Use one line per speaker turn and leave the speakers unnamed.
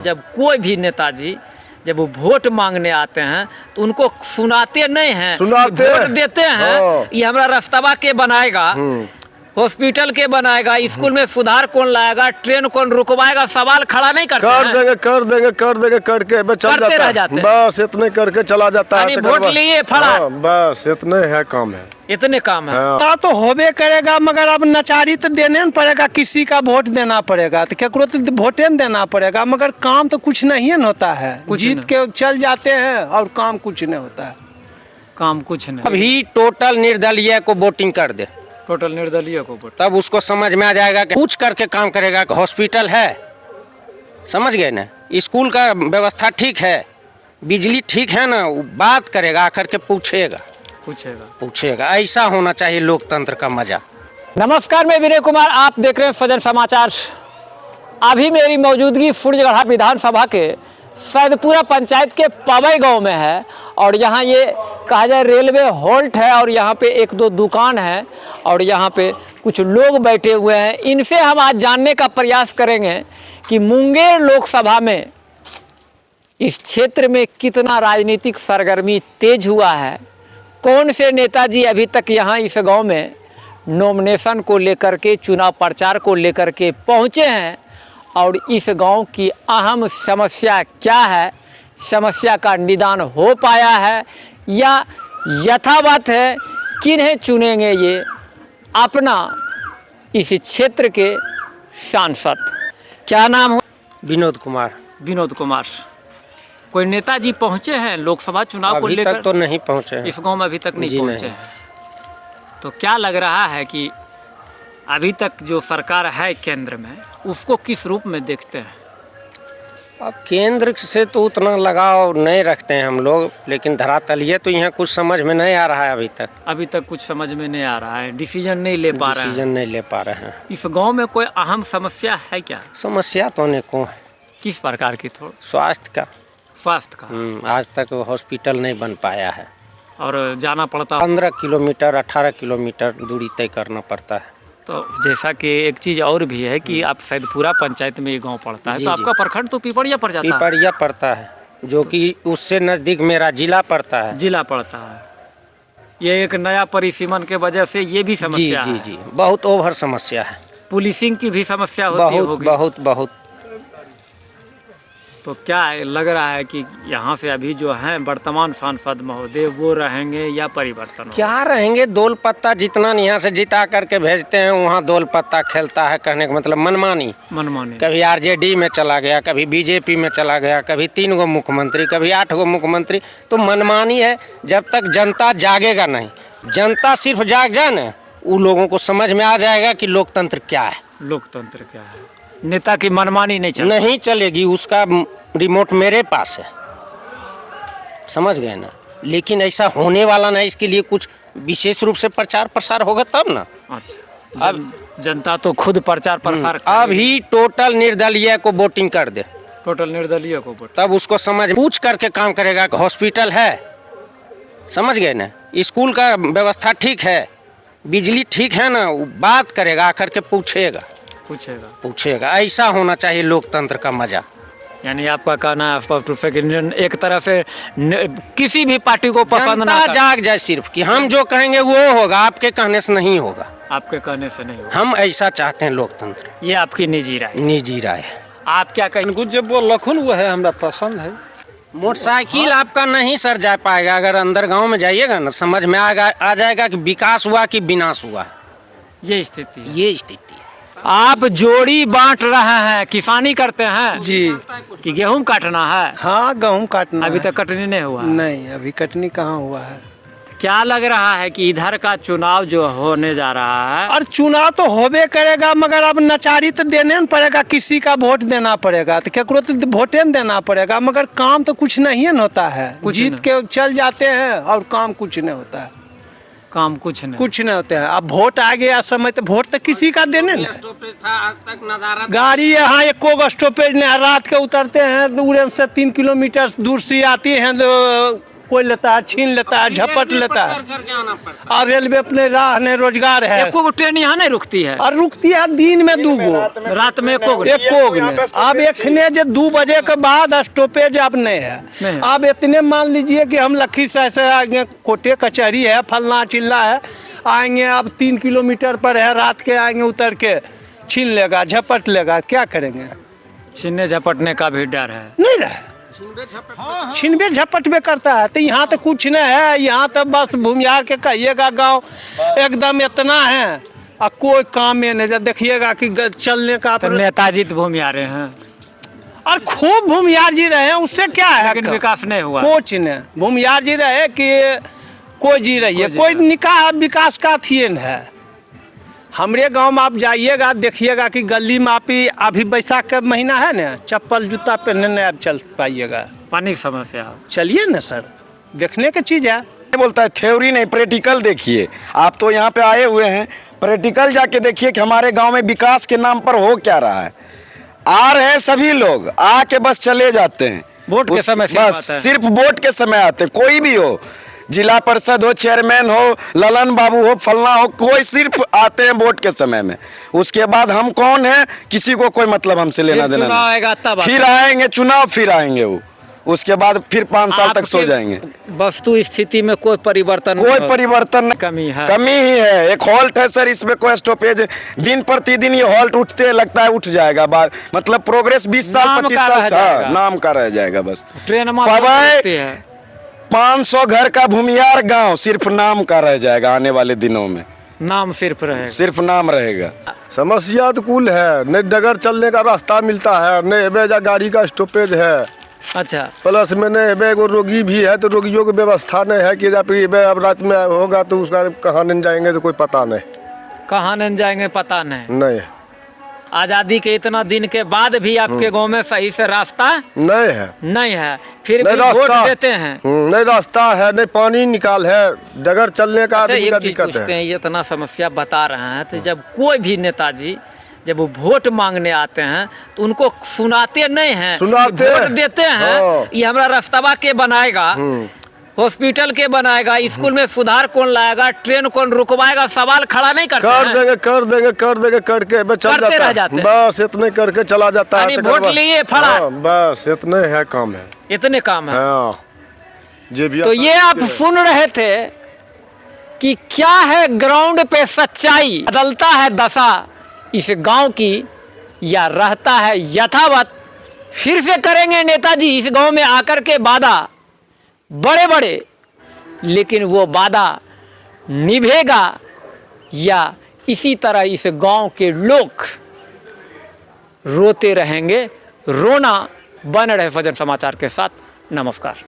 जब कोई भी नेताजी जब वो वोट मांगने आते हैं तो उनको सुनाते नहीं हैं, वोट देते हैं। ये हमारा रास्ता के बनाएगा, हॉस्पिटल के बनाएगा, स्कूल में सुधार कौन लाएगा, ट्रेन कौन रुकवाएगा, सवाल खड़ा नहीं करते
कर देंगे करके
करते रह जाते हैं।
बस इतने करके चला जाता है।
वोट लिए फड़ा,
बस इतने है काम है,
इतने काम है।
तो होबे करेगा, मगर अब नचारी तो देने न पड़ेगा, किसी का वोट देना पड़ेगा, तो केकरो तो वोटे न देना पड़ेगा, मगर काम तो कुछ नहीं होता है। जीत के चल जाते हैं और काम कुछ नहीं होता है,
काम कुछ नहीं।
अभी टोटल निर्दलीय को वोटिंग कर दे,
टोटल निर्दलीय को वोट,
तब उसको समझ में आ जाएगा कि पूछ करके काम करेगा। हॉस्पिटल है, समझ गए ना, स्कूल का व्यवस्था ठीक है, बिजली ठीक है ना, बात करेगा, आकर के पूछेगा। ऐसा होना चाहिए लोकतंत्र का मजा।
नमस्कार, मैं विनय कुमार, आप देख रहे हैं सजन समाचार। अभी मेरी मौजूदगी फुर्जगढ़ा विधानसभा के सैदपुरा पंचायत के पवई गांव में है और यहाँ ये कहा जाए रेलवे हॉल्ट है और यहाँ पे एक दो दुकान है और यहाँ पे कुछ लोग बैठे हुए हैं। इनसे हम आज जानने का प्रयास करेंगे कि मुंगेर लोकसभा में इस क्षेत्र में कितना राजनीतिक सरगर्मी तेज हुआ है, कौन से नेताजी अभी तक यहाँ इस गांव में नॉमिनेशन को लेकर के, चुनाव प्रचार को लेकर के पहुँचे हैं और इस गांव की अहम समस्या क्या है, समस्या का निदान हो पाया है या यथावत है, किन्हें चुनेंगे ये अपना इस क्षेत्र के सांसद। क्या नाम हो?
विनोद कुमार।
विनोद कुमार। कोई नेताजी पहुंचे हैं लोकसभा चुनाव को लेकर?
अभी तक तो नहीं पहुंचे,
इस गांव में अभी तक नहीं पहुंचे हैं। तो क्या लग रहा है कि अभी तक जो सरकार है केंद्र में, उसको किस रूप में देखते हैं?
अब केंद्र से तो उतना लगाव नहीं रखते हैं हम लोग, लेकिन धरातलीय तो यहाँ कुछ समझ में नहीं आ रहा है अभी तक कुछ समझ में नहीं आ रहा है, डिसीजन नहीं ले पा रहे हैं। इस गांव में कोई अहम समस्या है क्या? समस्या तो अनेकों है।
किस प्रकार की? थोड़ा
स्वास्थ्य का। आज तक हॉस्पिटल नहीं बन पाया है
और जाना पड़ता
15 किलोमीटर 18 किलोमीटर दूरी तय करना पड़ता है।
तो जैसा कि एक चीज़ और भी है कि आप सैदपुरा पंचायत में ये गांव पड़ता है, तो आपका प्रखंड तो पिपरिया पड़ जाता है।
पिपरिया पड़ता है, जो कि उससे नज़दीक मेरा जिला पड़ता है। ये एक नया परिसीमन के वजह से ये भी समस्या है। जी, बहुत ओवर समस्या है।
पुलिसिंग की भी समस्या होती होगी।
बहुत।
तो क्या लग रहा है कि यहाँ से अभी जो हैं वर्तमान सांसद महोदय वो रहेंगे या परिवर्तन?
क्या रहेंगे, दोल पत्ता जितना यहाँ से जिता करके भेजते हैं वहाँ दोल पत्ता खेलता है। कहने का मतलब मनमानी। कभी आरजेडी में चला गया, कभी बीजेपी में चला गया, कभी 3 गो मुख्यमंत्री, कभी 8 गो मुख्यमंत्री। तो मनमानी है। जब तक जनता जागेगा नहीं, जनता सिर्फ जाग जाए ना, उन लोगों को समझ में आ जाएगा कि लोकतंत्र क्या है। नेता की मनमानी नहीं चलेगी। उसका रिमोट मेरे पास है, समझ गए ना। लेकिन ऐसा होने वाला नहीं, इसके लिए कुछ विशेष रूप से प्रचार प्रसार होगा तब ना।
अच्छा, अब जनता तो खुद प्रचार प्रसार
अभी टोटल निर्दलीय को वोटिंग कर दे, तब उसको समझ पूछ करके काम करेगा। हॉस्पिटल है, समझ गए ना, स्कूल का व्यवस्था ठीक है, बिजली ठीक है ना, बात करेगा, आकर के पूछेगा। ऐसा होना चाहिए लोकतंत्र का मजा।
यानी आपका कहना है एक तरह से किसी भी पार्टी को पसंद ना
जाग जाए, सिर्फ कि हम जो कहेंगे वो होगा, आपके कहने से नहीं होगा। हम ऐसा चाहते हैं लोकतंत्र।
ये आपकी निजी राय है। आप क्या कहेंगे?
कुछ जब वो लखन हुआ है, हमरा पसंद है।
मोटरसाइकिल आपका नहीं सर जा पाएगा। अगर अंदर गांव में जाइएगा ना, समझ में आ जाएगा कि विकास हुआ कि विनाश हुआ।
ये स्थिति है। आप जोड़ी बांट रहे हैं, किसानी करते हैं
जी,
कि गेहूं काटना है?
हाँ, गेहूं काटना।
अभी तक कटनी नहीं हुआ?
नहीं, अभी कटनी कहाँ हुआ है।
क्या लग रहा है कि इधर का चुनाव जो होने जा रहा है?
और चुनाव तो होबे करेगा, मगर अब नचारी तो देने न पड़ेगा, किसी का वोट देना पड़ेगा, तो केकरो तो वोटे न देना पड़ेगा, मगर काम तो कुछ नहीं होता है। जीत के चल जाते हैं और काम कुछ नहीं होता है।
काम कुछ नहीं
होता है। अब वोट आ गया समय, तो वोट तो किसी का देने ना। गाड़ी यहाँ एको स्टॉपेज नहीं, रात के उतरते हैं, दूर से 3 किलोमीटर दूर से आती हैं, तो कोई लेता है, छीन लेता है, झपट लेता है। और रेलवे अपने राह ने रोजगार है,
एको गो ट्रेन यहाँ नहीं रुकती है,
और रुकती है दिन में 2 गो,
रात में एको गो।
अब एखने जो 2 बजे के बाद स्टॉपेज अब नहीं है। अब इतने मान लीजिए कि हम लखीसराय से आएंगे, कोटे कचहरी है, फलना चिल्ला है, आएंगे अब 3 किलोमीटर पर है, रात के आएंगे, उतर के छीन लेगा, झपट लेगा, क्या करेंगे?
छीनने झपटने का भी डर है।
नहीं रहा, छिनबे झपट में करता है। तो यहाँ तो कुछ नहीं है, यहाँ तो बस भूमिहार के कहिएगा गांव एकदम इतना है, और कोई काम में नहीं। देखिएगा कि चलने का
तो नेताजी तो भूमिहार हैं,
और खूब भूमिहार जी रहे हैं, उससे क्या है?
लेकिन विकास नहीं हुआ।
कुछ नहीं, भूमिहार जी रहे कि कोई जी रही है, कोई निकाह विकास का थी है। हमारे गांव में आप जाइएगा, देखिएगा कि गली में आप ही अभी बैसाख का महीना है ना, चप्पल जूता पहनने नहीं आप चल पाइएगा,
पानी की समस्या।
चलिए ना सर, देखने की चीज़ है।
बोलता है थ्योरी नहीं, प्रैक्टिकल देखिए। आप तो यहाँ पे आए हुए हैं, प्रैक्टिकल जाके देखिए कि हमारे गांव में विकास के नाम पर हो क्या रहा है। आ रहे हैं सभी लोग, आके बस चले जाते हैं,
वोट के समय
बस सिर्फ वोट के समय आते हैं। कोई भी हो, जिला परिषद हो, चेयरमैन हो, ललन बाबू हो, फलना हो, कोई सिर्फ आते हैं वोट के समय में। उसके बाद हम कौन है, किसी को कोई मतलब हमसे लेना देना नहीं। फिर आएंगे चुनाव, फिर आएंगे वो, उसके बाद फिर 5 साल तक सो जाएंगे।
वस्तु स्थिति में कोई परिवर्तन
कमी ही है। एक हॉल्ट है सर, इसमें कोई स्टॉपेज, दिन प्रतिदिन ये हॉल्ट उठते लगता है, उठ जाएगा बाद, मतलब प्रोग्रेस 20 साल 25 साल नाम का रह जाएगा बस।
ट्रेन
500 घर का भूमिहार गांव सिर्फ नाम का रह जाएगा आने वाले दिनों में,
नाम सिर्फ रहेगा,
सिर्फ नाम रहेगा।
समस्या तो कुल है, नहीं डगर चलने का रास्ता मिलता है, नहीं एबेजा गाड़ी का स्टॉपेज है।
अच्छा,
प्लस में नहीं एबे एगो रोगी भी है, तो रोगियों की व्यवस्था नहीं है कि अब रात में होगा तो उसका कहाँ नहीं जाएंगे तो कोई पता नहीं,
कहाँ नहीं जाएंगे पता
नहीं।
आज़ादी के इतना दिन के बाद भी आपके गांव में सही से रास्ता नहीं है, फिर भी वोट देते हैं।
नहीं रास्ता है, नहीं पानी निकाल है, डगर चलने का दिक्कत है।
ये इतना समस्या बता रहे हैं, तो जब कोई भी नेताजी जब वो वोट मांगने आते हैं तो उनको सुनाते नहीं हैं, वोट देते हैं। ये हमारा रास्ता के बनाएगा, हॉस्पिटल के बनाएगा, स्कूल में सुधार कौन लाएगा, ट्रेन कौन रुकवाएगा, सवाल खड़ा नहीं करते हैं।
करके
करते रह जाते हैं,
बस इतने करके चला जाता है।
वोट लिए फड़ा,
बस इतने है काम है,
इतने काम है।
तो
ये आप सुन रहे थे कि क्या है ग्राउंड पे सच्चाई, बदलता है दशा इस गांव की या रहता है यथावत। फिर से करेंगे नेताजी इस गांव में आकर के वादा बड़े बड़े, लेकिन वो वादा निभेगा या इसी तरह इस गांव के लोग रोते रहेंगे। रोना बन रहे फजर समाचार के साथ। नमस्कार।